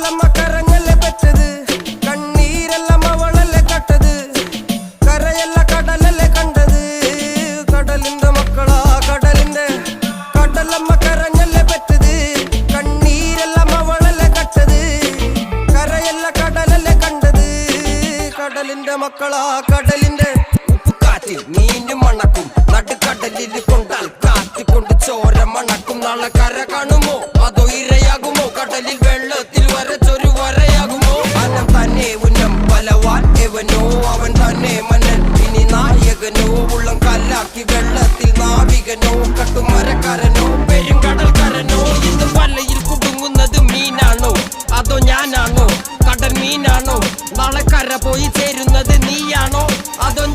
കടലമ്മ കരഞ്ഞല്ലേ പെറ്റത്, കണ്ണീരെല്ലാം അവളല്ലേ കട്ടത്, കരയല്ല കടലല്ലേ കണ്ടത്. കടലിന്റെ മക്കളാ കടലിന്റെ, കടലമ്മ കരഞ്ഞല്ലേ പെറ്റത്, കണ്ണീരെല്ലാം അവളല്ലേ കട്ടത്, കരയല്ല കടലല്ലേ കണ്ടത്. കടലിന്റെ മക്കളാ കടലിന്റെ. ഉപ്പുകാറ്റിൽ മീനും മണക്കും, നടുക്കടലിൽ കൊണ്ടാൽ കാറ്റിക്കൊണ്ട് ചോര മണക്കും. നാളെ കര കാണുമോ അതോ ഇരയാകുമോ, കടലിൽ വെള്ളത്തിൽ വരച്ചൊരു വരയാകുമോ. അനം തന്നെ ഉന്നം ബലവാൻ എവനോ, അവൻ തന്നെ മന്നൻ ഇനി നായകനോ. ഉള്ളം കല്ലാക്കി വെള്ളത്തിൽ നാവികനോ, കട്ടുമരക്കാരനോ പെരുങ്കടൽക്കാരനോ. ഇന്ന് വലയിൽ കുടുങ്ങുന്നത് മീനാണോ അതോ ഞാനാണോ, കടൽ മീനാണോ. നാളെ കര പോയി ചേരുന്നത് നീയാണോ അതോ